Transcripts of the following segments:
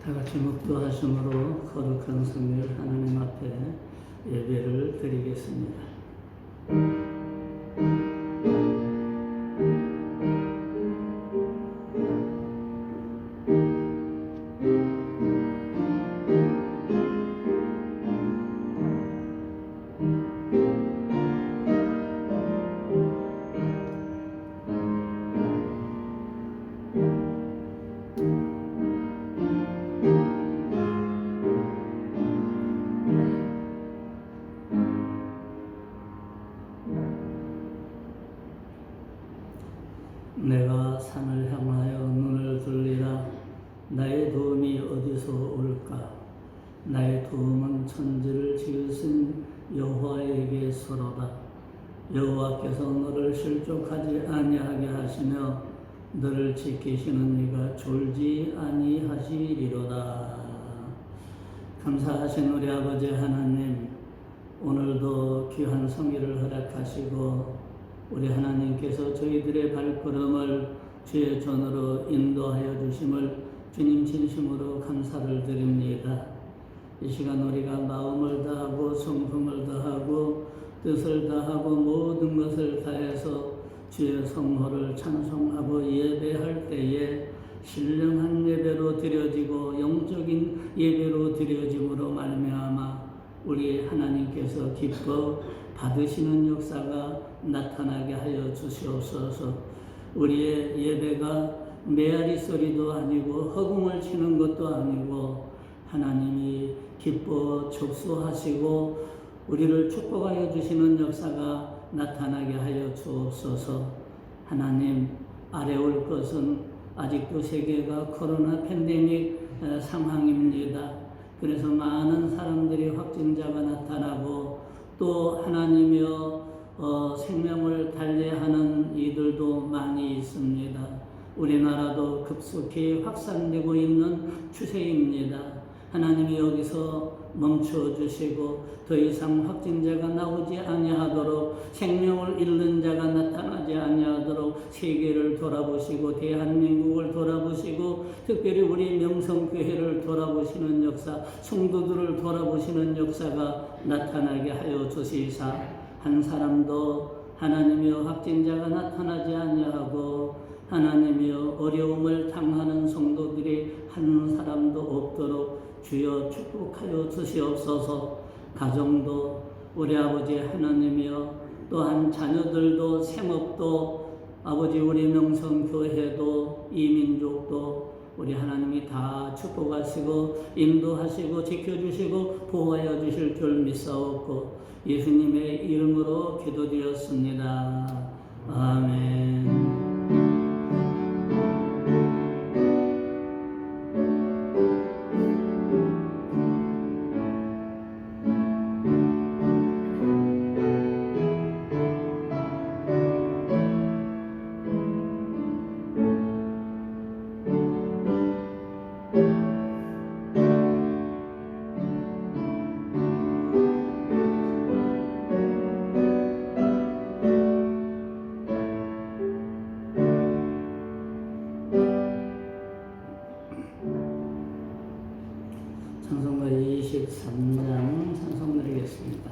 다같이 묵도하심으로 거룩한 성일 하나님 앞에 예배를 드리겠습니다. 내가 산을 향하여 눈을 들리라. 나의 도움이 어디서 올까? 나의 도움은 천지를 지으신 여호와에게서로다. 여호와께서 너를 실족하지 아니하게 하시며 너를 지키시는 이가 졸지 아니하시리로다. 감사하신 우리 아버지 하나님, 오늘도 귀한 성일을 허락하시고 우리 하나님께서 저희들의 발걸음을 주의 전으로 인도하여 주심을 주님 진심으로 감사를 드립니다. 이 시간 우리가 마음을 다하고 성품을 다하고 뜻을 다하고 모든 것을 다해서 주의 성호를 찬송하고 예배할 때에 신령한 예배로 드려지고 영적인 예배로 드려짐으로 말미암아 우리 하나님께서 기뻐 받으시는 역사가 나타나게 하여 주시옵소서. 우리의 예배가 메아리 소리도 아니고 허공을 치는 것도 아니고 하나님이 기뻐 접수하시고 우리를 축복하여 주시는 역사가 나타나게 하여 주옵소서. 하나님, 아래올 것은 아직도 세계가 코로나 팬데믹 상황입니다. 그래서 많은 사람들이 확진자가 나타나고 또 하나님이여 생명을 달래하는 이들도 많이 있습니다. 우리나라도 급속히 확산되고 있는 추세입니다. 하나님이 여기서 멈춰주시고 더 이상 확진자가 나오지 아니하도록 생명을 잃는 자가 나타나지 아니하도록 세계를 돌아보시고 대한민국을 돌아보시고 특별히 우리 명성교회를 돌아보시는 역사, 성도들을 돌아보시는 역사가 나타나게 하여 주시사 한 사람도 하나님이여 확진자가 나타나지 아니하고 하나님이여 어려움을 당하는 성도들이 한 사람도 없도록 주여 축복하여 주시옵소서. 가정도 우리 아버지 하나님이여 또한 자녀들도 생업도 아버지 우리 명성교회도 이민족도 우리 하나님이 다 축복하시고 인도하시고 지켜주시고 보호하여 주실 줄 믿사옵고 예수님의 이름으로 기도드렸습니다. 아멘. 찬송가 23장 찬송 드리겠습니다.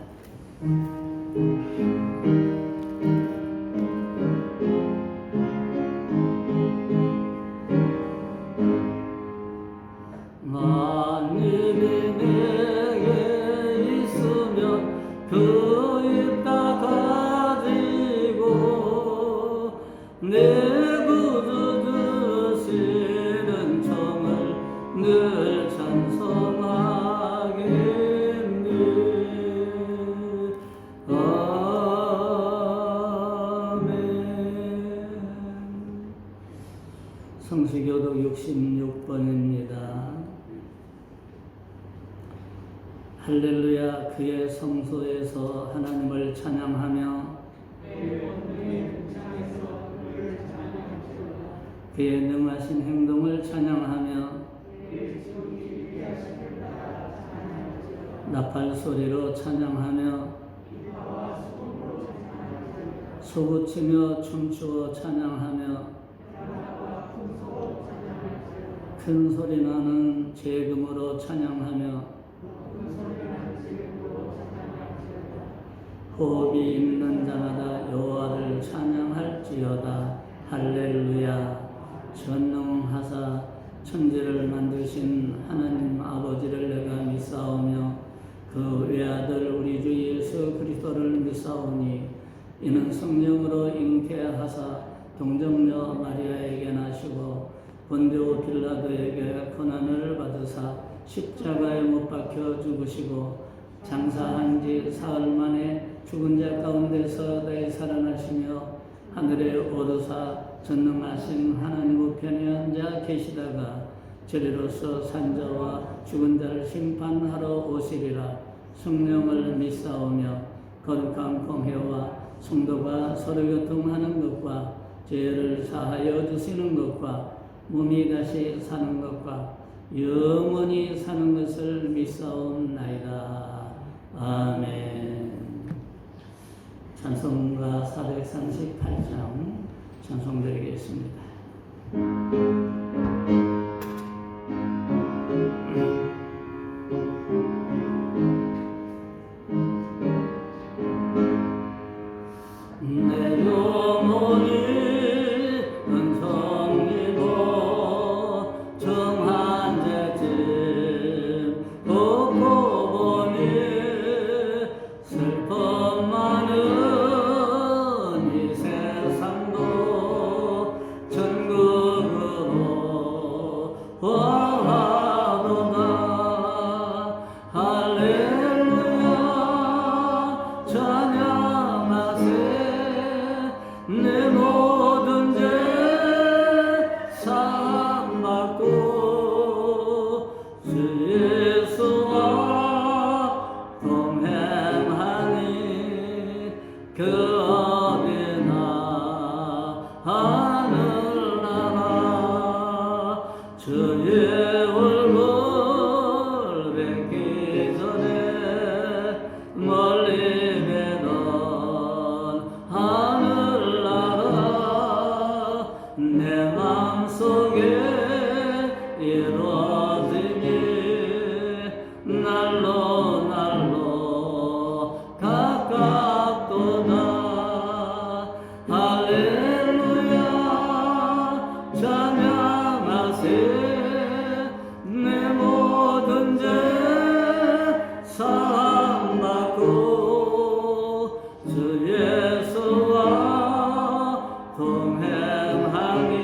만일이 내게 있으면 그 입 다 가지고 내 구주 주시는 정을 늘 찬송하겠네. 아멘. 성시교독 66번입니다. 할렐루야. 그의 성소에서 하나님을 찬양하며 그의 능하신 행동을 찬양하며 나팔 소리로 찬양하며 소구치며 춤추어 찬양하며 큰 소리 나는 재금으로 찬양하며 호흡이 있는 자마다 여호와를 찬양할지어다. 할렐루야. 전능하사 천지를 만드신 하나님 아버지를 내가 믿사오며 그 외아들 우리 주 예수 그리스도를 믿사오니 이는 성령으로 잉태하사 동정녀 마리아에게 나시고 본디오 빌라도에게 고난을 받으사 십자가에 못 박혀 죽으시고 장사한 지 사흘 만에 죽은 자 가운데서 다시 살아나시며 하늘에 오르사 전능하신 하나님 우편에 앉아 계시다가 저리로서 산자와 죽은 자를 심판하러 오시리라. 성령을 믿사오며 거룩한 공회와 성도가 서로 교통하는 것과 죄를 사하여 주시는 것과 몸이 다시 사는 것과 영원히 사는 것을 믿사옵나이다. 아멘. 찬송가 438장 찬송드리겠습니다. 내 영혼이 은성이고 정한 죄짐 걷고 보니 슬픔 많은 이 세상도 천국으로 와하도다. 할렐루야 찬양하세. 내 모든 죄 사함받고 주 예수와 동행하니 그 어디나 하늘나라. 주의 얼굴 뵙기 전에 멀리 뵈던 하늘나라 내 맘속에 이루어지니 날로 날로 가깝도다. 할렐루야 찬양하세. 내 모든 죄 사함받고 주 예수와 동행하니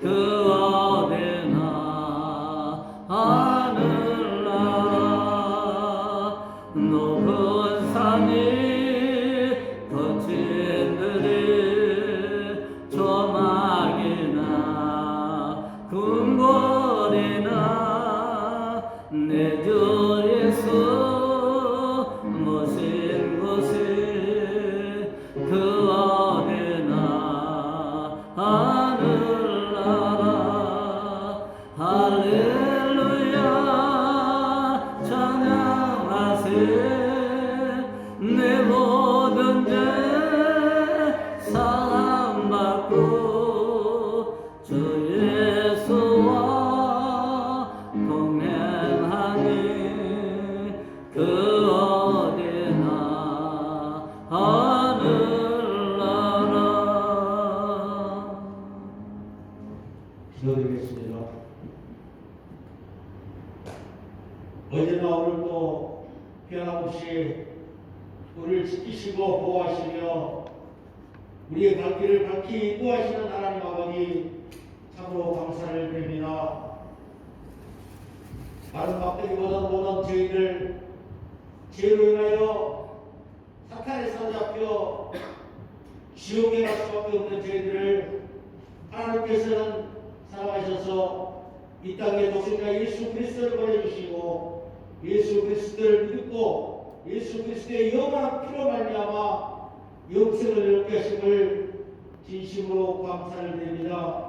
그 어디나 하늘나라. 높은 산이 거친 들이 조막이나 궁궐이나 내 주 예수 모신 곳이 그 어디나 하늘나라. 할렐루야 찬양하세. 내 모든 죄 사함받고 주 예수와 동행하니 그 어디나 하늘나라. 기도드리겠습니다. 어제나 오늘도 변함없이 우리를 지키시고 보호하시며 우리의 갈 길을 밝히 인도하시는 하나님 아버지 참으로 감사를 드립니다. 다른 막대기보다 모든 저희들 죄로 인하여 사탄에 사로잡혀 지옥에 갈 수밖에 없는 저희들을 하나님께서는 사랑하셔서 이 땅에 독생자 예수 그리스도를 보내주시고 예수 그리스도를 믿고 예수 그리스도의 영원한 피로 말미암아 영생을 얻게 하심을 진심으로 감사를 드립니다.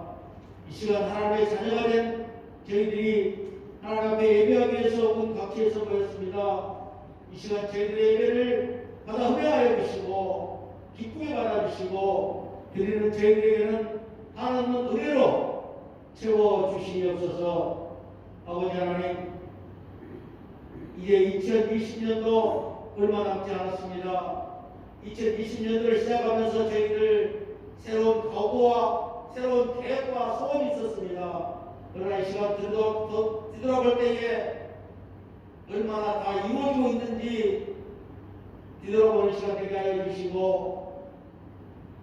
이 시간 하나님의 자녀가 된 저희들이 하나님 앞에 예배하기 위해서 온 각지에서 모였습니다. 이 시간 저희들의 예배를 받아 흠양하여 주시고 기쁘게 받아주시고 드리는 저희들에게는 하나님은 은혜로 채워주시옵소서. 아버지 하나님, 이제 2020년도 얼마 남지 않았습니다. 2020년도를 시작하면서 저희들 새로운 각오와 새로운 계획과 소원이 있었습니다. 그러나 이 시간 뒤돌아볼 때에 얼마나 다 이루어지고 있는지 뒤돌아보는 시간 되게 하여 주시고,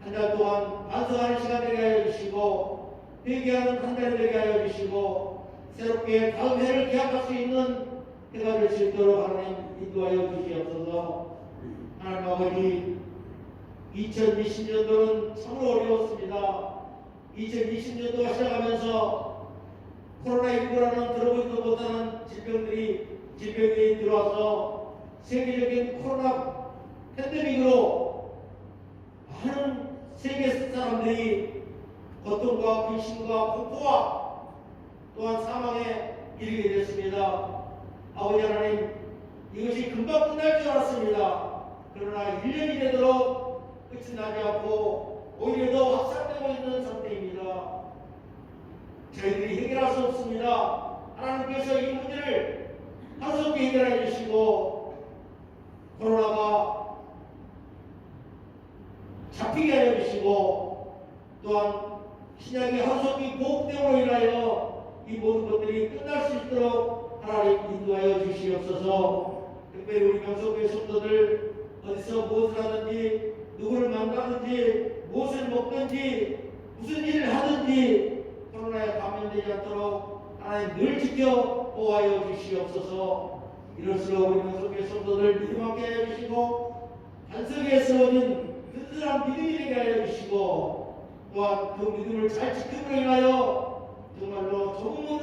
한 달 동안 반성하는 시간 되게 하여 주시고, 회개하는 한 달 되게 하여 주시고, 새롭게 다음 해를 기약할 수 있는 해가 될 수 있도록 하나님 인도하여 주시옵소서. 하나님 아버지, 2020년도는 참으로 어려웠습니다. 2020년도가 시작하면서 코로나19라는 들어보지도 못하는 질병이 들어와서 세계적인 코로나 팬데믹으로 많은 세계 사람들이 고통과 근심과 공포와 또한 사망에 이르게 됐습니다. 아버지 하나님, 이것이 금방 끝날 줄 알았습니다. 그러나 1년이 되도록 끝이 나지 않고 오히려 더 확산되고 있는 상태입니다. 저희들이 해결할 수 없습니다. 하나님께서 이 문제를 한손에 해결해 주시고, 코로나가 잡히게 하여 주시고, 또한 신약의 한손이 보복됨으로 인하여 이 모든 것들이 끝날 수 있도록 하나님 인도하여 주시옵소서. 특별히 우리 명성교회 성도들 어디서 무엇을 하든지, 누구를 만나든지, 무엇을 먹든지, 무슨 일을 하든지 코로나에 감염되지 않도록 하나님 늘 지켜 보호하여 주시옵소서. 이럴수록 우리 명성교회 성도들 믿음하게 하여 주시고, 반석에 세워진 든든한 믿음이 되게 하여 주시고, 또한 그 믿음을 잘 지킴으로 인하여 정말로 정문으로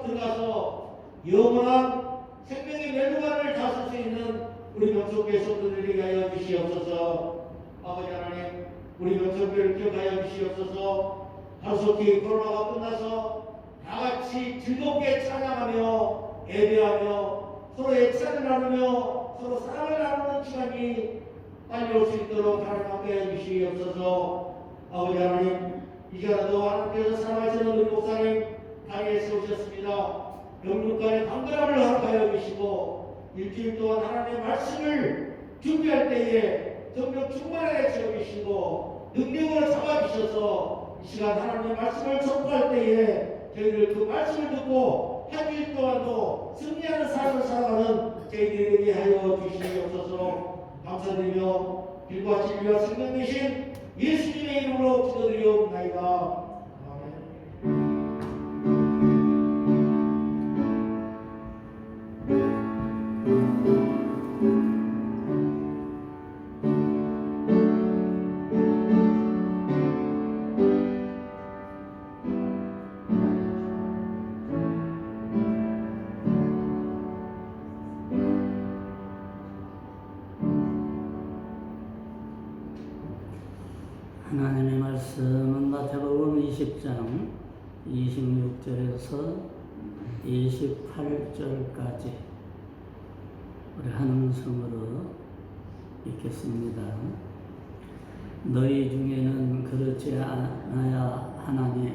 들어가서 영원한 생명의 멸류관을 다쓸 수 있는 우리 명성교회 성도들에게 하여 주시옵소서. 아버지 하나님, 우리 명성교회를 기억하여 주시옵소서. 하루속히 코로나가 끝나서 다같이 즐겁게 찬양하며 예배하며 서로의 찬을 나누며 서로 사랑을 나누는 시간이 빨리 올 수 있도록 하나님 함께해 주시옵소서. 아버지 하나님, 이 시간에도 하나님께서 사랑하시는 우리 목사님 다리에 세우셨습니다. 영육간의 강건함을 허락하여 주시고, 일주일 동안 하나님의 말씀을 준비할 때에 성령 충만하게 채워주시고 능력으로 잡아주셔서 이 시간 하나님의 말씀을 전파할 때에 저희들 그 말씀을 듣고 한 주일 동안도 승리하는 삶을 살아가는 저희들에게 하여 주시옵소서. 감사드리며 길과 진리와 생명 되신 예수님의 이름으로 기도드리옵나이다. 하나님의 말씀은 마태복음 20장 26절에서 28절까지 우리 한 음성으로 읽겠습니다. 너희 중에는 그렇지 않아야 하나니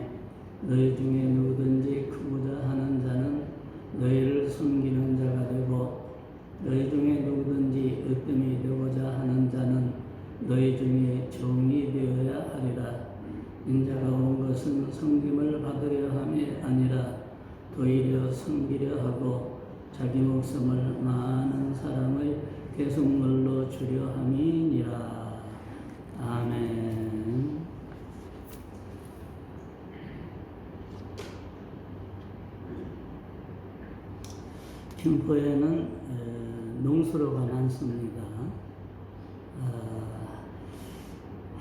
너희 중에 누구든지 크고자 하는 자는 너희를 섬기는 자가 되고 너희 중에 누구든지 으뜸이 되고자 하는 자는 너희 중에 종이 되어야 하리라. 인자가 온 것은 섬김을 받으려 함이 아니라 도리어 섬기려 하고 자기 목숨을 많은 사람의 대속물로 주려 함이니라. 아멘. 김포에는 농수로가 많습니다.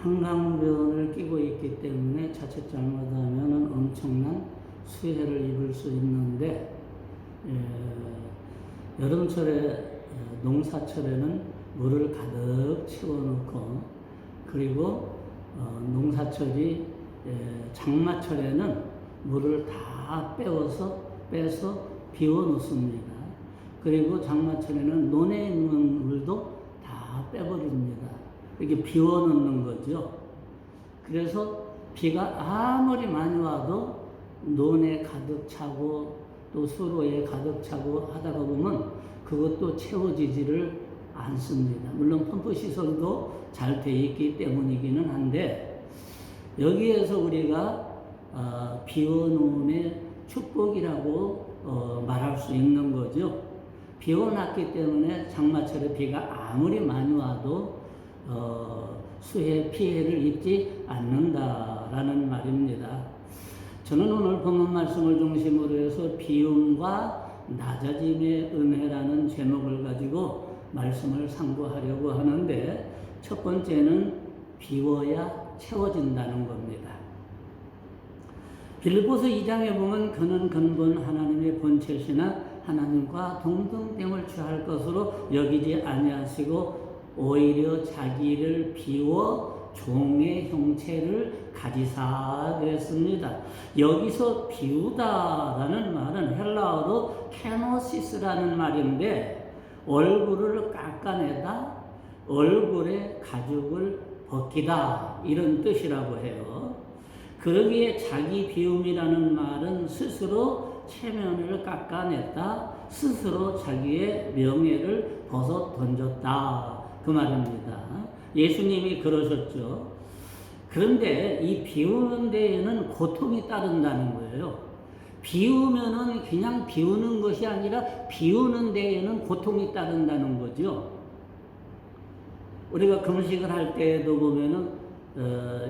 한강변을 끼고 있기 때문에 자칫 잘못하면 엄청난 수해를 입을 수 있는데, 여름철에 농사철에는 물을 가득 채워놓고, 그리고 농사철이 장마철에는 물을 다 빼서 비워놓습니다. 그리고 장마철에는 논에 있는 물도 다 빼버립니다. 이렇게 비워놓는 거죠. 그래서 비가 아무리 많이 와도 논에 가득 차고 또 수로에 가득 차고 하다가 보면 그것도 채워지지를 않습니다. 물론 펌프 시설도 잘 돼 있기 때문이기는 한데 여기에서 우리가 비워놓음의 축복이라고 말할 수 있는 거죠. 비워놨기 때문에 장마철에 비가 아무리 많이 와도 수해 피해를 입지 않는다라는 말입니다. 저는 오늘 본문 말씀을 중심으로 해서 비움과 낮아짐의 은혜라는 제목을 가지고 말씀을 상고하려고 하는데 첫 번째는 비워야 채워진다는 겁니다. 빌립보서 2장에 보면 그는 근본 하나님의 본체시나 하나님과 동등됨을 취할 것으로 여기지 아니하시고 오히려 자기를 비워 종의 형체를 가지사 그랬습니다. 여기서 비우다라는 말은 헬라어로 케노시스라는 말인데 얼굴을 깎아내다, 얼굴에 가죽을 벗기다 이런 뜻이라고 해요. 그러기에 자기 비움이라는 말은 스스로 체면을 깎아냈다, 스스로 자기의 명예를 벗어 던졌다 그 말입니다. 예수님이 그러셨죠. 그런데 이 비우는 데에는 고통이 따른다는 거예요. 비우면은 그냥 비우는 것이 아니라 비우는 데에는 고통이 따른다는 거죠. 우리가 금식을 할 때에도 보면은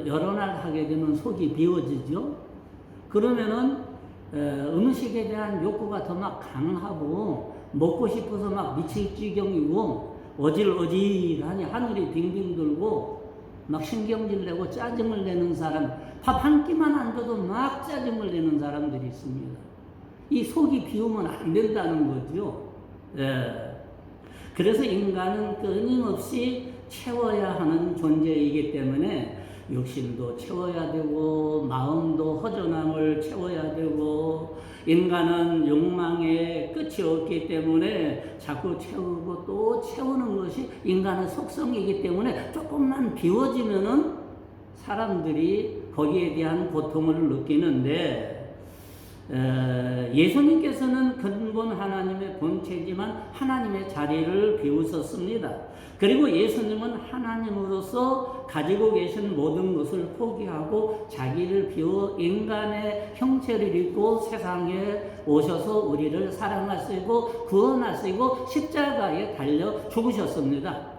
여러 날 하게 되면 속이 비워지죠. 그러면은 음식에 대한 욕구가 더 막 강하고 먹고 싶어서 막 미칠 지경이고 어질어질하니 하늘이 빙빙 돌고 막 신경질 내고 짜증을 내는 사람, 밥 한 끼만 안 줘도 막 짜증을 내는 사람들이 있습니다. 이 속이 비우면 안 된다는 거죠. 그래서 인간은 끊임없이 채워야 하는 존재이기 때문에 육신도 채워야 되고 마음도 허전함을 채워야 되고 인간은 욕망에 끝이 없기 때문에 자꾸 채우고 또 채우는 것이 인간의 속성이기 때문에 조금만 비워지면은 사람들이 거기에 대한 고통을 느끼는데 예수님께서는 근본 하나님의 본체지만 하나님의 자리를 비우셨습니다. 그리고 예수님은 하나님으로서 가지고 계신 모든 것을 포기하고 자기를 비워 인간의 형체를 입고 세상에 오셔서 우리를 사랑하시고 구원하시고 십자가에 달려 죽으셨습니다.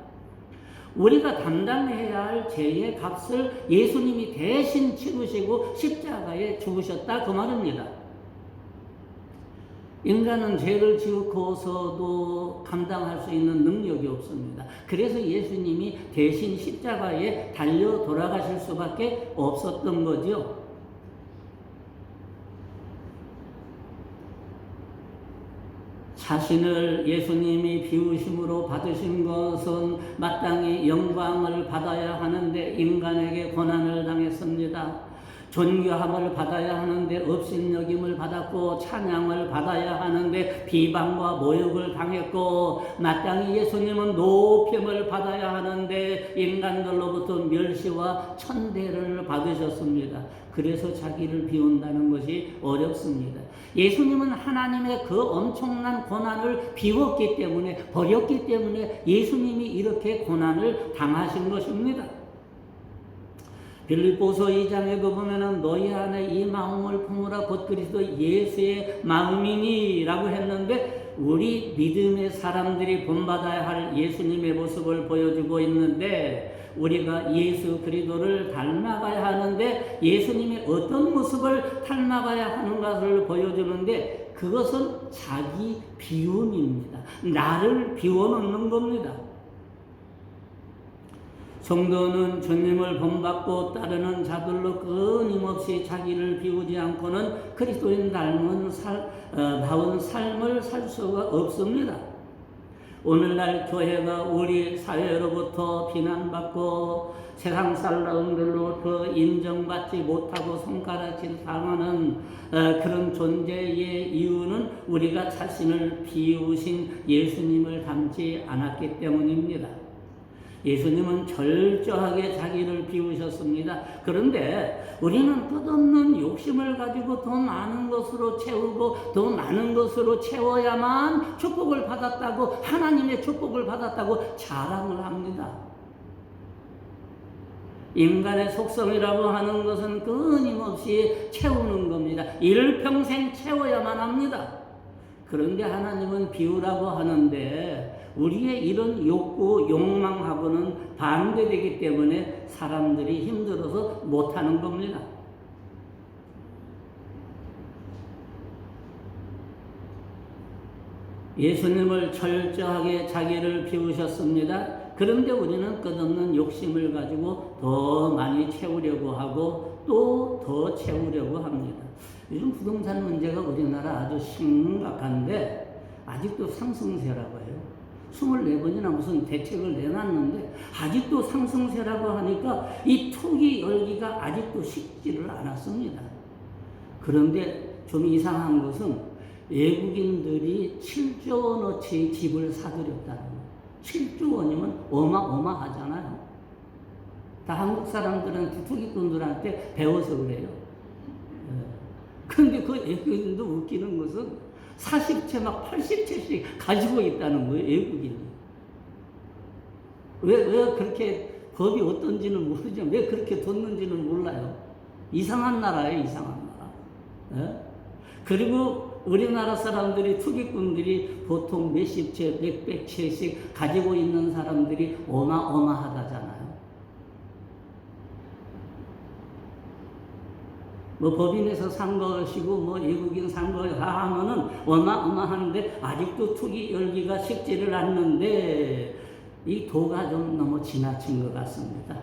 우리가 담당해야 할 죄의 값을 예수님이 대신 치르시고 십자가에 죽으셨다 그 말입니다. 인간은 죄를 지고서도 감당할 수 있는 능력이 없습니다. 그래서 예수님이 대신 십자가에 달려 돌아가실 수밖에 없었던 거죠. 자신을 예수님이 비우심으로 받으신 것은 마땅히 영광을 받아야 하는데 인간에게 고난을 당했습니다. 존귀함을 받아야 하는데 업신여김을 받았고 찬양을 받아야 하는데 비방과 모욕을 당했고 마땅히 예수님은 높임을 받아야 하는데 인간들로부터 멸시와 천대를 받으셨습니다. 그래서 자기를 비운다는 것이 어렵습니다. 예수님은 하나님의 그 엄청난 고난을 비웠기 때문에 버렸기 때문에 예수님이 이렇게 고난을 당하신 것입니다. 빌립보서 2장에도 보면은 너희 안에 이 마음을 품으라 곧 그리스도 예수의 마음이니 라고 했는데 우리 믿음의 사람들이 본받아야 할 예수님의 모습을 보여주고 있는데 우리가 예수 그리스도를 닮아가야 하는데 예수님이 어떤 모습을 닮아가야 하는 것을 보여주는데 그것은 자기 비움입니다. 나를 비워놓는 겁니다. 성도는 주님을 본받고 따르는 자들로 끊임없이 자기를 비우지 않고는 그리스도인 다운 삶을 살 수가 없습니다. 오늘날 교회가 우리 사회로부터 비난받고 세상 사람들로부터 인정받지 못하고 손가락질 당하는 그런 존재의 이유는 우리가 자신을 비우신 예수님을 닮지 않았기 때문입니다. 예수님은 철저하게 자기를 비우셨습니다. 그런데 우리는 끝없는 욕심을 가지고 더 많은 것으로 채우고 더 많은 것으로 채워야만 축복을 받았다고, 하나님의 축복을 받았다고 자랑을 합니다. 인간의 속성이라고 하는 것은 끊임없이 채우는 겁니다. 일평생 채워야만 합니다. 그런데 하나님은 비우라고 하는데 우리의 이런 욕구, 욕망하고는 반대되기 때문에 사람들이 힘들어서 못하는 겁니다. 예수님을 철저하게 자기를 비우셨습니다. 그런데 우리는 끝없는 욕심을 가지고 더 많이 채우려고 하고 또 더 채우려고 합니다. 요즘 부동산 문제가 우리나라 아주 심각한데 아직도 상승세라고 해요. 24번이나 무슨 대책을 내놨는데 아직도 상승세라고 하니까 이 투기 열기가 아직도 식지를 않았습니다. 그런데 좀 이상한 것은 외국인들이 7조 원어치 집을 사들였다는 거예요. 7조 원이면 어마어마하잖아요. 다 한국 사람들은 투기꾼들한테 배워서 그래요. 그런데 그 외국인도 웃기는 것은 40채 막 80채씩 가지고 있다는 거예요, 외국인이. 왜 그렇게 법이 어떤지는 모르지만 왜 그렇게 뒀는지는 몰라요. 이상한 나라예요, 이상한 나라. 그리고 우리나라 사람들이, 투기꾼들이 보통 몇십 채, 몇백 채씩 가지고 있는 사람들이 어마어마하다잖아요. 뭐 법인에서 산 것이고 뭐 외국인 산 거 다 하면은 어마어마한데 아직도 투기 열기가 식지를 않는데 이 도가 좀 너무 지나친 것 같습니다.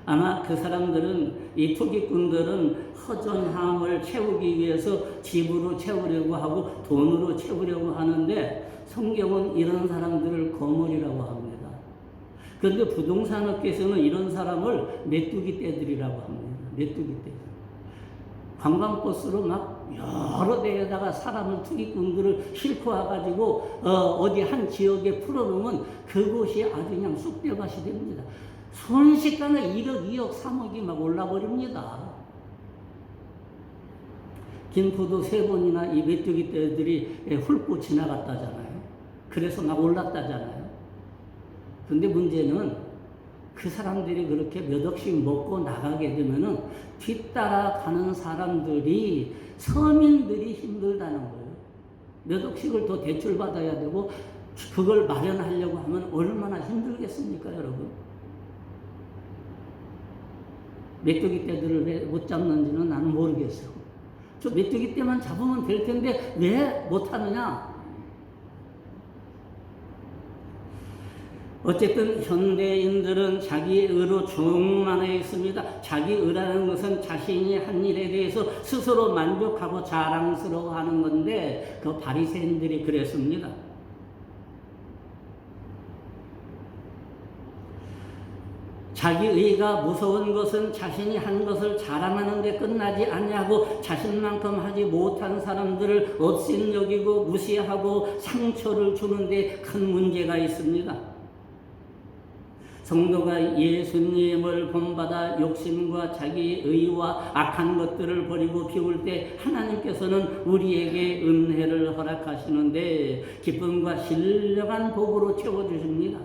아마 그 사람들은, 이 투기꾼들은 허전함을 채우기 위해서 집으로 채우려고 하고 돈으로 채우려고 하는데 성경은 이런 사람들을 거물이라고 합니다. 그런데 부동산업계에서는 이런 사람을 메뚜기 떼들이라고 합니다. 메뚜기 떼들. 관광버스로 막 여러 대에다가 사람을, 투기꾼들을 싣고 와가지고 어디 한 지역에 풀어놓으면 그곳이 아주 그냥 쑥대밭이 됩니다. 순식간에 1억, 2억, 3억이 막 올라버립니다. 김포도 3번이나 이 메뚜기 떼들이 훑고 지나갔다잖아요. 그래서 막 올랐다잖아요. 근데 문제는 그 사람들이 그렇게 몇 억씩 먹고 나가게 되면은 뒤따라 가는 사람들이, 서민들이 힘들다는 거예요. 몇 억씩을 더 대출받아야 되고 그걸 마련하려고 하면 얼마나 힘들겠습니까, 여러분? 메뚜기 떼들을 왜 못 잡는지는 나는 모르겠어요. 저 메뚜기 떼만 잡으면 될 텐데 왜 못하느냐? 어쨌든 현대인들은 자기의 의로 충만해 있습니다. 자기 의라는 것은 자신이 한 일에 대해서 스스로 만족하고 자랑스러워하는 건데 그 바리새인들이 그랬습니다. 자기 의가 무서운 것은 자신이 한 것을 자랑하는 데 끝나지 않냐고 자신만큼 하지 못한 사람들을 업신여기고 무시하고 상처를 주는 데 큰 문제가 있습니다. 성도가 예수님을 본받아 욕심과 자기 의와 악한 것들을 버리고 비울 때 하나님께서는 우리에게 은혜를 허락하시는데 기쁨과 신령한 복으로 채워주십니다.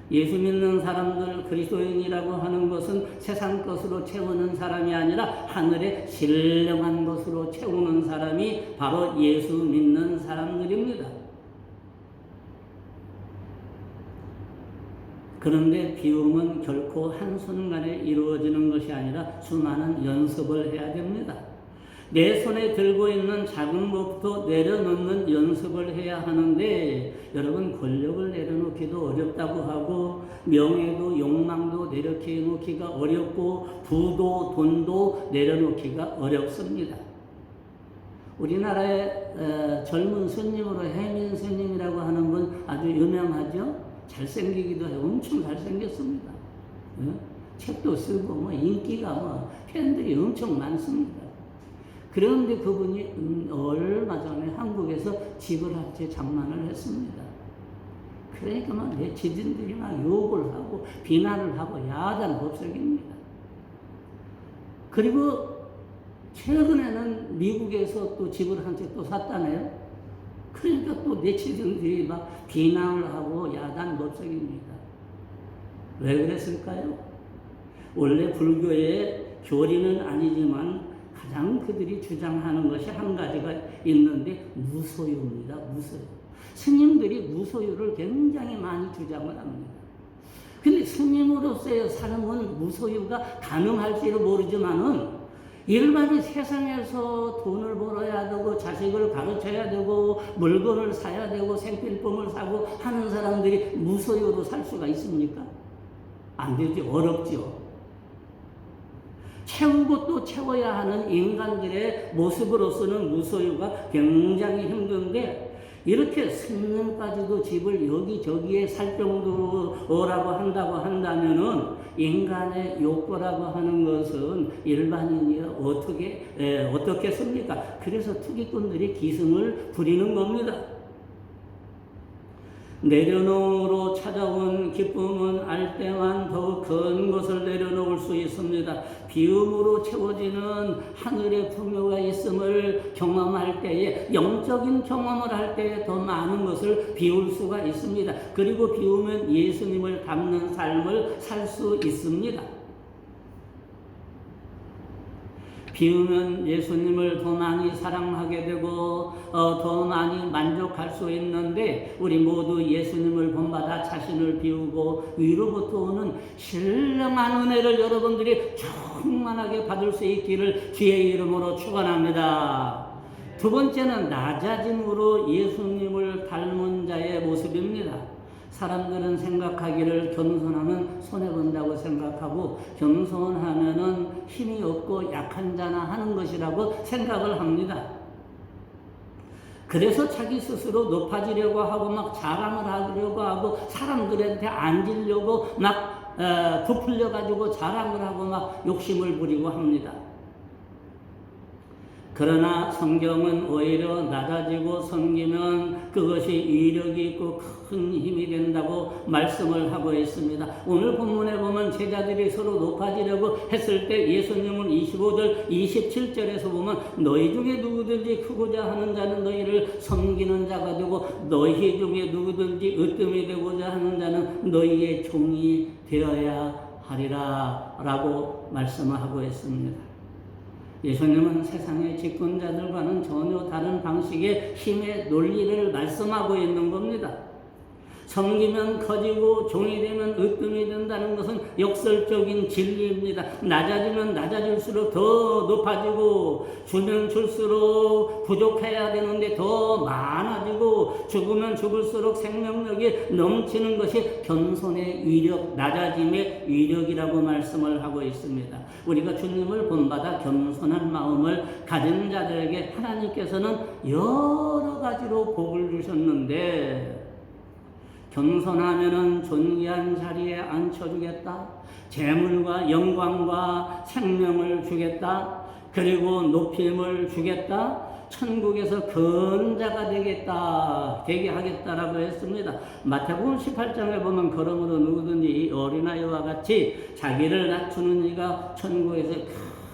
예수 믿는 사람들, 그리스도인이라고 하는 것은 세상 것으로 채우는 사람이 아니라 하늘의 신령한 것으로 채우는 사람이 바로 예수 믿는 사람들입니다. 그런데 비움은 결코 한순간에 이루어지는 것이 아니라 수많은 연습을 해야 됩니다. 내 손에 들고 있는 작은 것부터 내려놓는 연습을 해야 하는데 여러분, 권력을 내려놓기도 어렵다고 하고 명예도 욕망도 내려놓기가 어렵고 부도 돈도 내려놓기가 어렵습니다. 우리나라의 젊은 스님으로 해민 스님이라고 하는 분 아주 유명하죠? 잘생기기도 해요. 엄청 잘생겼습니다. 책도 쓰고 뭐 인기가 뭐 팬들이 엄청 많습니다. 그런데 그분이 얼마 전에 한국에서 집을 한 채 장만을 했습니다. 그러니까 막 내치진들이 막 욕을 하고 비난을 하고 야단 법석입니다. 그리고 최근에는 미국에서 또 집을 한 채 또 샀다네요. 그러니까 또 내치진들이 막 비난을 하고 야단 법석입니다. 왜 그랬을까요? 원래 불교의 교리는 아니지만 가장 그들이 주장하는 것이 한 가지가 있는데 무소유입니다. 무소유. 스님들이 무소유를 굉장히 많이 주장을 합니다. 근데 스님으로서의 삶은 무소유가 가능할지도 모르지만은 일반이 세상에서 돈을 벌어야 되고 자식을 가르쳐야 되고 물건을 사야 되고 생필품을 사고 하는 사람들이 무소유로 살 수가 있습니까? 안 되지. 어렵죠. 채우고 또 채워야 하는 인간들의 모습으로서는 무소유가 굉장히 힘든데 이렇게 스님까지도 집을 여기저기에 살 정도라고 한다고 한다면은 인간의 욕구라고 하는 것은 일반인이 어떻겠습니까? 그래서 투기꾼들이 기승을 부리는 겁니다. 내려놓으로 찾아온 기쁨은 알 때만 더욱 큰 것을 내려놓을 수 있습니다. 비움으로 채워지는 하늘의 풍요가 있음을 경험할 때에 영적인 경험을 할 때에 더 많은 것을 비울 수가 있습니다. 그리고 비우면 예수님을 닮는 삶을 살 수 있습니다. 비우면 예수님을 더 많이 사랑하게 되고 더 많이 만족할 수 있는데 우리 모두 예수님을 본받아 자신을 비우고 위로부터 오는 신령한 은혜를 여러분들이 충만하게 받을 수 있기를 주의 이름으로 축원합니다. 두 번째는 낮아짐으로 예수님을 닮은 자의 모습입니다. 사람들은 생각하기를 겸손하면 손해본다고 생각하고 겸손하면은 힘이 없고 약한 자나 하는 것이라고 생각을 합니다. 그래서 자기 스스로 높아지려고 하고 막 자랑을 하려고 하고 사람들한테 앉으려고 막 부풀려 가지고 자랑을 하고 막 욕심을 부리고 합니다. 그러나 성경은 오히려 낮아지고 섬기면 그것이 위력이 있고 큰 힘이 된다고 말씀을 하고 있습니다. 오늘 본문에 보면 제자들이 서로 높아지려고 했을 때 예수님은 25절, 27절에서 보면 너희 중에 누구든지 크고자 하는 자는 너희를 섬기는 자가 되고 너희 중에 누구든지 으뜸이 되고자 하는 자는 너희의 종이 되어야 하리라 라고 말씀을 하고 있습니다. 예수님은 세상의 집권자들과는 전혀 다른 방식의 힘의 논리를 말씀하고 있는 겁니다. 섬기면 커지고 종이 되면 으뜸이 된다는 것은 역설적인 진리입니다. 낮아지면 낮아질수록 더 높아지고 주면 줄수록 부족해야 되는데 더 많아지고 죽으면 죽을수록 생명력이 넘치는 것이 겸손의 위력, 낮아짐의 위력이라고 말씀을 하고 있습니다. 우리가 주님을 본받아 겸손한 마음을 가진 자들에게 하나님께서는 여러 가지로 복을 주셨는데 겸손하면은 존귀한 자리에 앉혀주겠다. 재물과 영광과 생명을 주겠다. 그리고 높임을 주겠다. 천국에서 근자가 되게 하겠다라고 했습니다. 마태복음 18장에 보면 그러므로 누구든지 이 어린아이와 같이 자기를 낮추는 이가 천국에서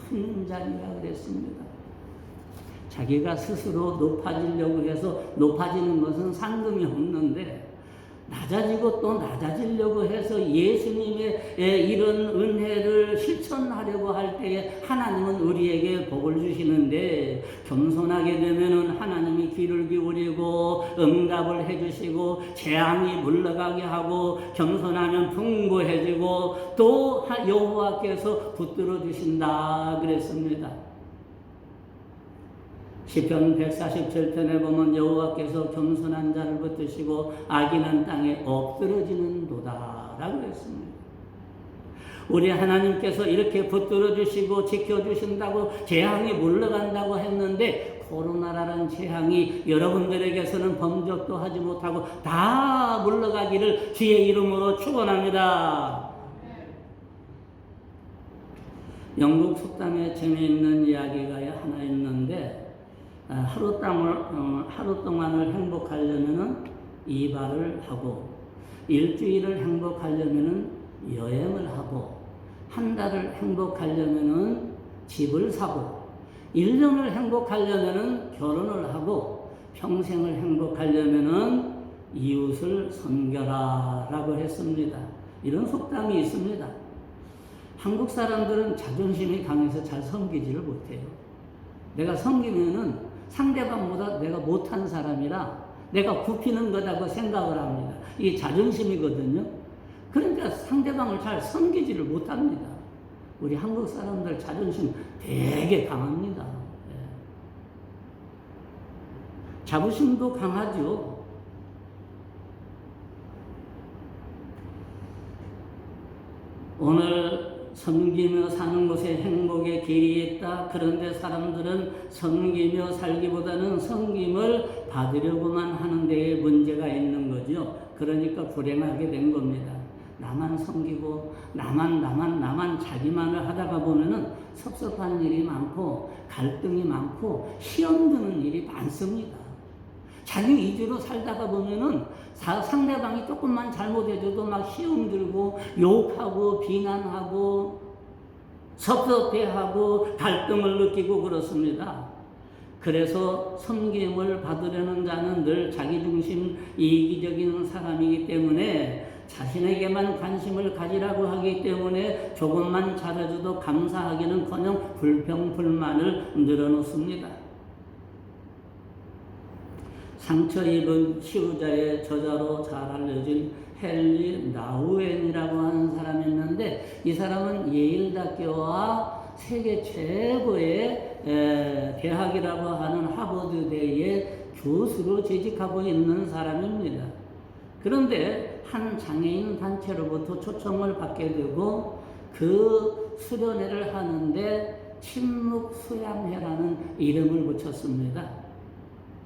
큰 자리라 그랬습니다. 자기가 스스로 높아지려고 해서 높아지는 것은 상금이 없는데 낮아지고 또 낮아지려고 해서 예수님의 이런 은혜를 실천하려고 할 때에 하나님은 우리에게 복을 주시는데 겸손하게 되면은 하나님이 귀를 기울이고 응답을 해주시고 재앙이 물러가게 하고 겸손하면 풍부해지고 또 여호와께서 붙들어 주신다 그랬습니다. 시편 147편에 보면 여호와께서 겸손한 자를 붙드시고 악인은 땅에 엎드러지는 도다 라고 했습니다. 우리 하나님께서 이렇게 붙들어 주시고 지켜주신다고 재앙이 물러간다고 했는데 코로나라는 재앙이 여러분들에게서는 범접도 하지 못하고 다 물러가기를 주의 이름으로 축원합니다. 영국 속담에 재미있는 이야기가 하나 있는데 하루 동안을 행복하려면은 이발을 하고 일주일을 행복하려면은 여행을 하고, 한 달을 행복하려면은 집을 사고, 1년을 행복하려면은 결혼을 하고, 평생을 행복하려면은 이웃을 섬겨라 라고 했습니다. 이런 속담이 있습니다. 한국 사람들은 자존심이 강해서 잘 섬기지를 못해요. 내가 섬기면은 상대방보다 내가 못한 사람이라 내가 굽히는 거라고 생각을 합니다. 이게 자존심이거든요. 그러니까 상대방을 잘 섬기지를 못합니다. 우리 한국 사람들 자존심 되게 강합니다. 예. 자부심도 강하죠. 오늘 섬기며 사는 곳에 행복의 길이 있다. 그런데 사람들은 섬기며 살기보다는 섬김을 받으려고만 하는 데에 문제가 있는 거죠. 그러니까 불행하게 된 겁니다. 나만 섬기고 나만 자기만을 하다가 보면은 섭섭한 일이 많고 갈등이 많고 시험 드는 일이 많습니다. 자기 위주로 살다가 보면은 상대방이 조금만 잘못해줘도 막 시험 들고 욕하고 비난하고 섭섭해하고 갈등을 느끼고 그렇습니다. 그래서 섬김을 받으려는 자는 늘 자기중심 이기적인 사람이기 때문에 자신에게만 관심을 가지라고 하기 때문에 조금만 잘해줘도 감사하기는커녕 불평불만을 늘어놓습니다. 상처 입은 치유자의 저자로 잘 알려진 헨리 나우엔이라고 하는 사람이 있는데, 이 사람은 예일대학교와 세계 최고의 대학이라고 하는 하버드대의 교수로 재직하고 있는 사람입니다. 그런데 한 장애인 단체로부터 초청을 받게 되고 그 수련회를 하는데 침묵수양회라는 이름을 붙였습니다.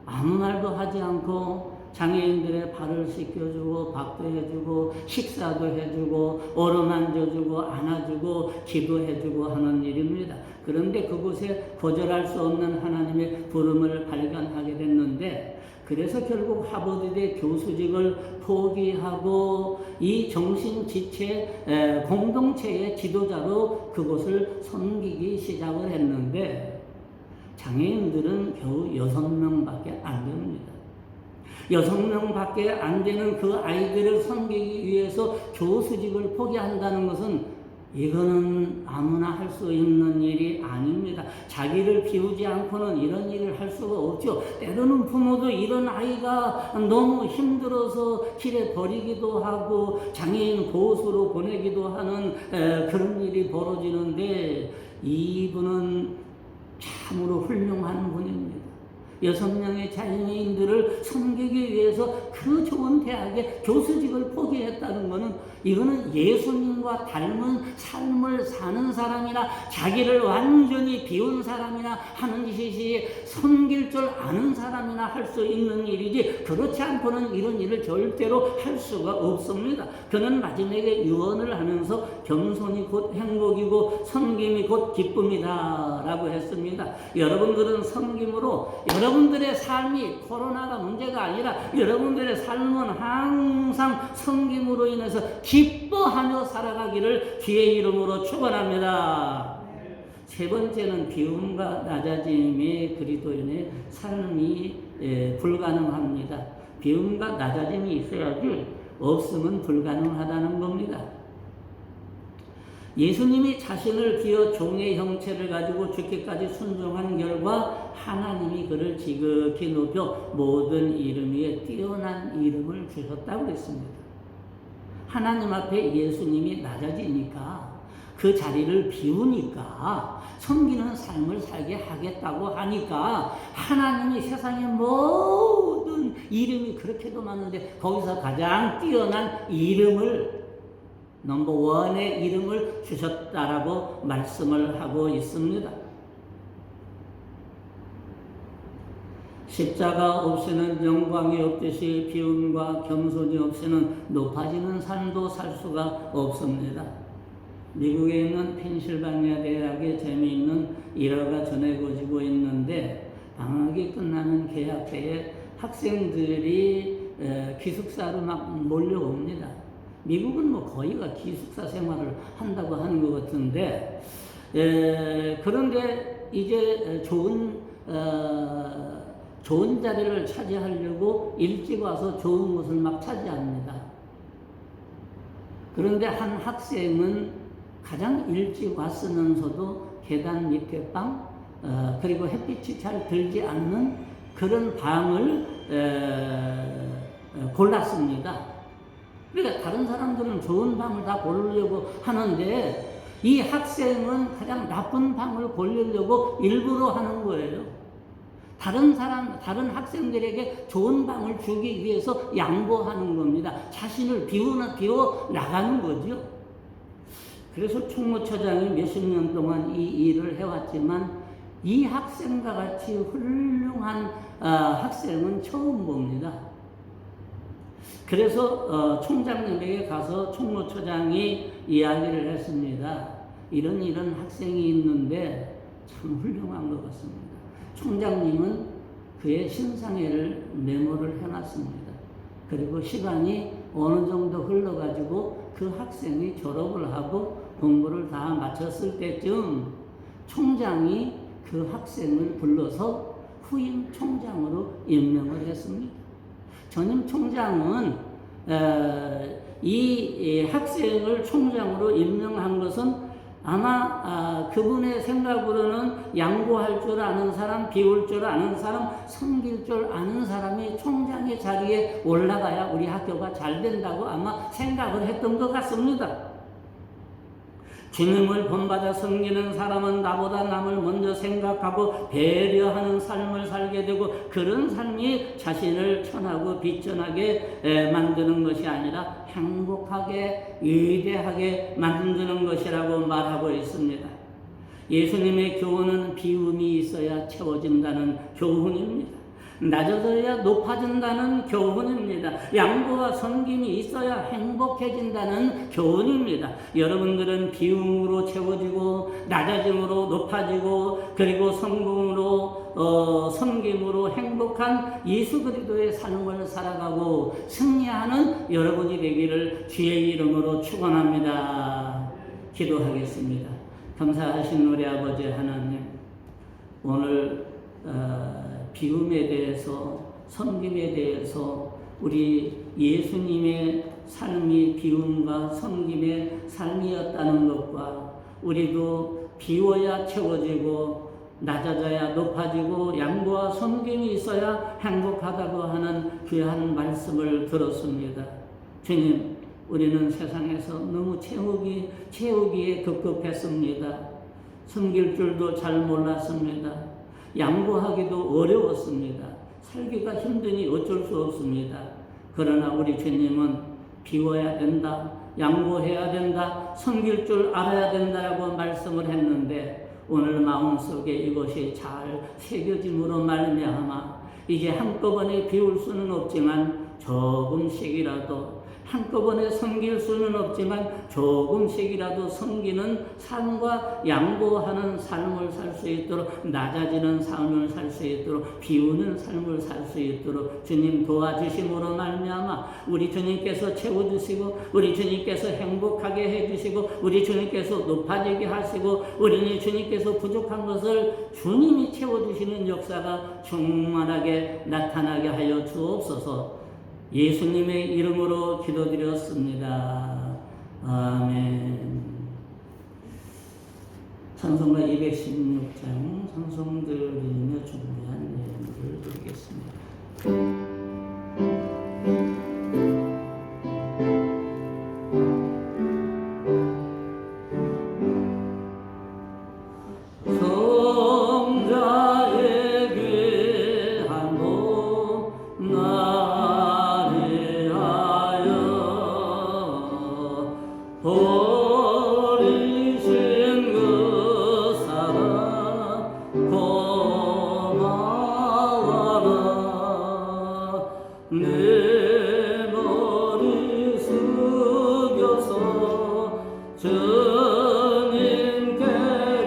아무 말도 하지 않고 장애인들의 발을 씻겨주고 밥도 해주고 식사도 해주고 어루만져주고 안아주고 기도해주고 하는 일입니다. 그런데 그곳에 거절할 수 없는 하나님의 부름을 발견하게 됐는데, 그래서 결국 하버드대 교수직을 포기하고 이 정신지체 공동체의 지도자로 그곳을 섬기기 시작을 했는데, 장애인들은 겨우 6명밖에 안 됩니다. 6명밖에 안 되는 그 아이들을 섬기기 위해서 교수직을 포기한다는 것은 이거는 아무나 할 수 있는 일이 아닙니다. 자기를 비우지 않고는 이런 일을 할 수가 없죠. 때로는 부모도 이런 아이가 너무 힘들어서 길에 버리기도 하고 장애인 보호소로 보내기도 하는 그런 일이 벌어지는데, 이분은 참으로 훌륭한 분입니다. 6명의 장애인들을 섬기기 위해서 그 좋은 대학에 교수직을 포기했다는 것은, 이거는 예수님과 닮은 삶을 사는 사람이나 자기를 완전히 비운 사람이나 하는 짓이 섬길 줄 아는 사람이나 할 수 있는 일이지, 그렇지 않고는 이런 일을 절대로 할 수가 없습니다. 그는 마지막에 유언을 하면서 겸손이 곧 행복이고 섬김이 곧 기쁨이다 라고 했습니다. 여러분들은 섬김으로 여러분들의 삶이 코로나가 문제가 아니라 여러분들의 삶은 항상 섬김으로 인해서 기뻐하며 살아가기를 주의 이름으로 축원합니다. 세 번째는 비움과 낮아짐의 그리스도인의 삶이 불가능합니다. 비움과 낮아짐이 있어야지 없으면 불가능하다는 겁니다. 예수님이 자신을 비워 종의 형체를 가지고 죽기까지 순종한 결과 하나님이 그를 지극히 높여 모든 이름 위에 뛰어난 이름을 주셨다고 했습니다. 하나님 앞에 예수님이 낮아지니까, 그 자리를 비우니까, 섬기는 삶을 살게 하겠다고 하니까 하나님이 세상의 모든 이름이 그렇게도 많은데 거기서 가장 뛰어난 이름을, 넘버원의 이름을 주셨다라고 말씀을 하고 있습니다. 십자가 없이는 영광이 없듯이 비움과 겸손이 없이는 높아지는 삶도 살 수가 없습니다. 미국에 있는 펜실바니아 대학에 재미있는 일화가 전해지고 있는데, 방학이 끝나는 개학 때에 학생들이 기숙사로 막 몰려옵니다. 미국은 뭐 거의가 기숙사 생활을 한다고 하는 것 같은데, 그런데 이제 좋은 자리를 차지하려고 일찍 와서 좋은 곳을 막 차지합니다. 그런데 한 학생은 가장 일찍 왔으면서도 계단 밑에 방, 그리고 햇빛이 잘 들지 않는 그런 방을 골랐습니다. 그러니까 다른 사람들은 좋은 방을 다 고르려고 하는데 이 학생은 가장 나쁜 방을 고르려고 일부러 하는 거예요. 다른 학생들에게 좋은 방을 주기 위해서 양보하는 겁니다. 자신을 비워 나가는 거죠. 그래서 총무처장이 몇십 년 동안 이 일을 해왔지만 이 학생과 같이 훌륭한 학생은 처음 봅니다. 그래서 총장님에게 가서 총무처장이 이야기를 했습니다. 이런 학생이 있는데 참 훌륭한 것 같습니다. 총장님은 그의 신상회를 메모를 해놨습니다. 그리고 시간이 어느 정도 흘러가지고 그 학생이 졸업을 하고 공부를 다 마쳤을 때쯤 총장이 그 학생을 불러서 후임 총장으로 임명을 했습니다. 전임 총장은 이 학생을 총장으로 임명한 것은 아마 그분의 생각으로는 양보할 줄 아는 사람, 비울 줄 아는 사람, 섬길 줄 아는 사람이 총장의 자리에 올라가야 우리 학교가 잘 된다고 아마 생각을 했던 것 같습니다. 주님을 본받아 섬기는 사람은 나보다 남을 먼저 생각하고 배려하는 삶을 살게 되고 그런 삶이 자신을 천하고 비천하게 만드는 것이 아니라 행복하게 위대하게 만드는 것이라고 말하고 있습니다. 예수님의 교훈은 비움이 있어야 채워진다는 교훈입니다. 낮아져야 높아진다는 교훈입니다. 양보와 섬김이 있어야 행복해진다는 교훈입니다. 여러분들은 비움으로 채워지고 낮아짐으로 높아지고 그리고 성공으로 섬김으로 행복한 예수 그리스도의 삶을 살아가고 승리하는 여러분이 되기를 주의 이름으로 축원합니다. 기도하겠습니다. 감사하신 우리 아버지 하나님, 오늘 비움에 대해서 섬김에 대해서 우리 예수님의 삶이 비움과 섬김의 삶이었다는 것과 우리도 비워야 채워지고 낮아져야 높아지고 양보와 섬김이 있어야 행복하다고 하는 귀한 말씀을 들었습니다. 주님, 우리는 세상에서 너무 채우기에 급급했습니다. 섬길 줄도 잘 몰랐습니다. 양보하기도 어려웠습니다. 살기가 힘드니 어쩔 수 없습니다. 그러나 우리 주님은 비워야 된다, 양보해야 된다, 섬길 줄 알아야 된다라고 말씀을 했는데 오늘 마음속에 이것이 잘 새겨짐으로 말미암아 이제 한꺼번에 비울 수는 없지만 조금씩이라도 한꺼번에 섬길 수는 없지만 조금씩이라도 섬기는 삶과 양보하는 삶을 살 수 있도록 낮아지는 삶을 살 수 있도록 비우는 삶을 살 수 있도록 주님 도와주심으로 말미암아 우리 주님께서 채워주시고 우리 주님께서 행복하게 해주시고 우리 주님께서 높아지게 하시고 우리 주님께서 부족한 것을 주님이 채워주시는 역사가 충만하게 나타나게 하여 주옵소서. 예수님의 이름으로 기도드렸습니다. 아멘. 찬송가 216장 찬송 드리며 준비한 예물을 드리겠습니다. 내 머리 숙여서 주님께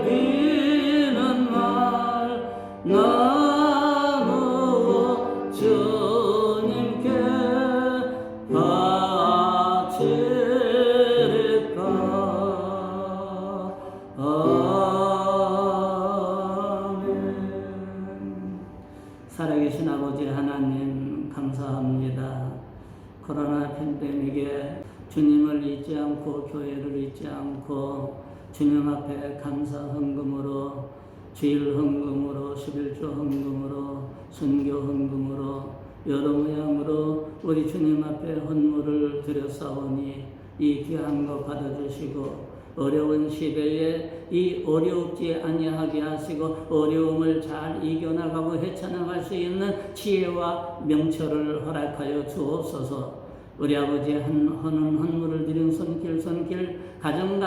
비는 날 나누어 주님께 살아계신 아버지 하나님 감사합니다. 코로나 팬데믹에 주님을 잊지 않고 교회를 잊지 않고 주님 앞에 감사 헌금으로 주일 헌금으로 11조 헌금으로 선교 헌금으로 여러 모양으로 우리 주님 앞에 헌물을 드렸사오니 이 귀한 거 받아주시고 어려운 시대에 이 어렵지 아니하게 하시고 어려움을 잘 이겨나가고 헤쳐나갈 수 있는 지혜와 명철을 허락하여 주옵소서. 우리 아버지 하는 헌물을 드린 손길 가정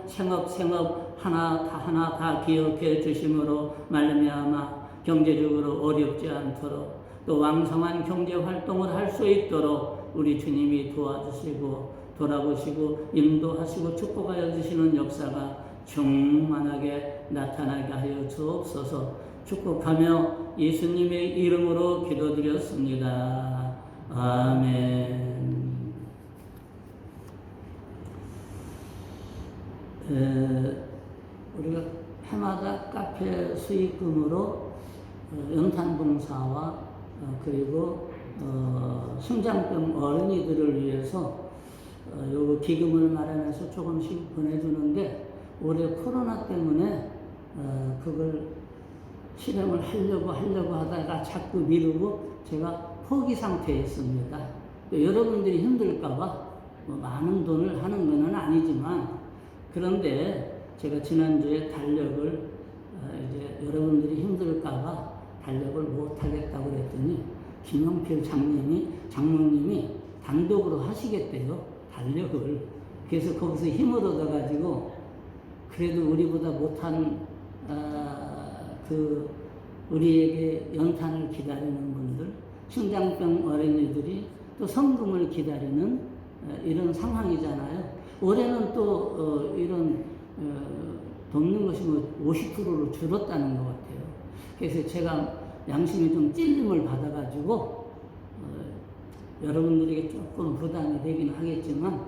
생업 하나 다 기억해 주심으로 말미암아 경제적으로 어렵지 않도록 또 왕성한 경제 활동을 할 수 있도록 우리 주님이 도와주시고 돌아보시고 인도하시고 축복하여 주시는 역사가 충만하게 나타나게 하여 주옵소서. 축복하며 예수님의 이름으로 기도드렸습니다. 아멘. 우리가 해마다 카페 수익금으로 연탄봉사와 그리고 심장병 어린이들을 위해서 요 기금을 마련해서 조금씩 보내주는데 올해 코로나 때문에 그걸 실행을 하려고 하다가 자꾸 미루고 제가 포기 상태에 있습니다. 여러분들이 힘들까봐 뭐 많은 돈을 하는 것은 아니지만 그런데 제가 지난주에 달력을 이제 여러분들이 힘들까봐 달력을 못하겠다고 그랬더니 김용필 장로님이 단독으로 하시겠대요. 달력을. 그래서 거기서 힘을 얻어가지고 그래도 우리보다 못한 우리에게 연탄을 기다리는 분들, 심장병 어린이들이 또 성금을 기다리는 이런 상황이잖아요. 올해는 또 이런 돕는 것이 50%로 줄었다는 것 같아요. 그래서 제가 양심이 좀 찔림을 받아가지고 여러분들에게 조금 부담이 되긴 하겠지만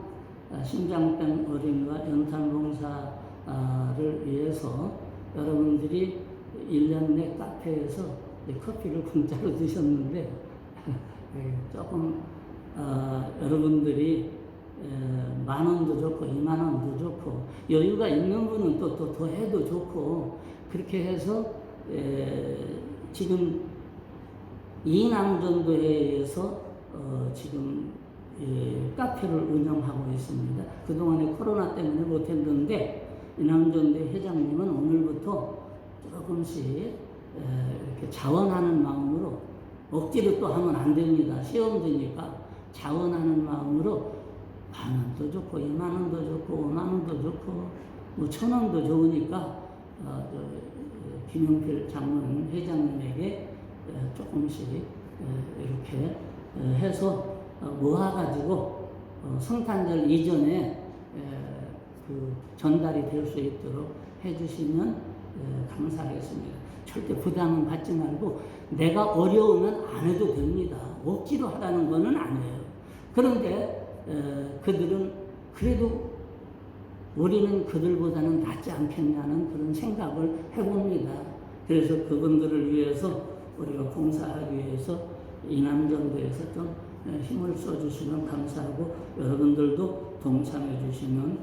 심장병 어린이와 연탄봉사를 위해서 여러분들이 1년 내 카페에서 커피를 공짜로 드셨는데 조금 여러분들이 10,000원도 좋고 20,000원도 좋고 여유가 있는 분은 또 더 해도 좋고 그렇게 해서 지금 이남전도회에서 지금 카페를 운영하고 있습니다. 그동안에 코로나 때문에 못했는데 이남전도회 회장님은 오늘부터 조금씩 이렇게 자원하는 마음으로 억지로 또 하면 안 됩니다. 시험 드니까 자원하는 마음으로 10,000원도 좋고 20,000원도 좋고 50,000원도 좋고 뭐 1,000원도 좋으니까 김용필 장로님 회장님에게 조금씩 이렇게 해서 모아가지고 성탄절 이전에 전달이 될 수 있도록 해주시면 감사하겠습니다. 절대 부담은 갖지 말고 내가 어려우면 안 해도 됩니다. 억지로 하라는 거는 아니에요. 그런데 그들은 그래도 우리는 그들보다는 낫지 않겠냐는 그런 생각을 해봅니다. 그래서 그분들을 위해서 우리가 봉사하기 위해서 이남전도에서 좀 힘을 써주시면 감사하고 여러분들도 동참해 주시면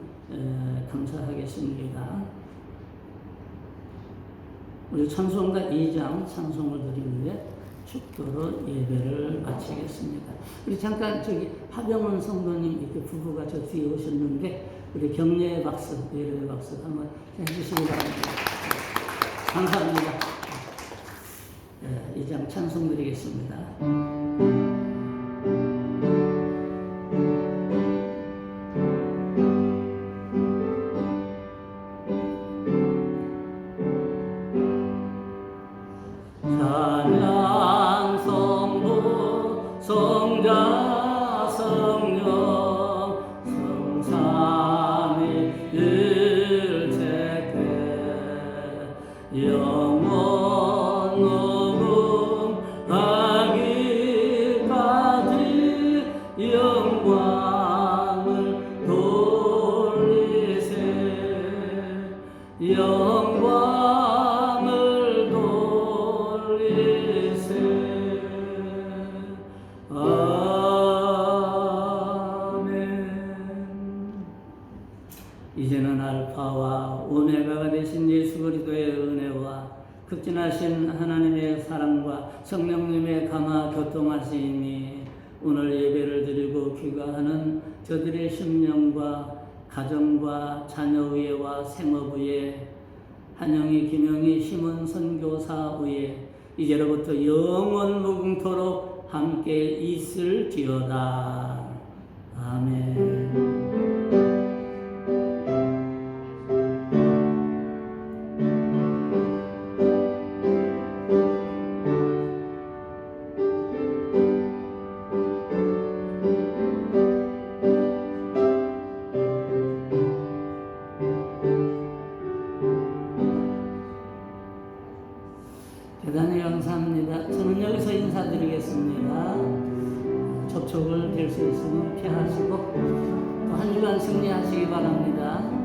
감사하겠습니다. 우리 찬송가 2장 찬송을 드리는데 축도로 예배를 마치겠습니다. 우리 잠깐 하병원 성도님 이렇게 부부가 저 뒤에 오셨는데 우리 격려의 박수, 예배의 박수 한번 해주시기 바랍니다. 감사합니다. 2장 찬송 드리겠습니다. 성자 성령 성삼위 일체계 영원 녹음하기 선하신 하나님의 사랑과 성령님의 감화 교통하심이 오늘 예배를 드리고 귀가하는 저들의 심령과 가정과 자녀 위에와 생업 위에 한영희, 김영희, 심은 선교사 위에 이제로부터 영원 무궁토록 함께 있을지어다. 아멘. 대단히 감사합니다. 저는 여기서 인사드리겠습니다. 접촉을 될 수 있으면 피하시고 또 한 주간 승리하시기 바랍니다.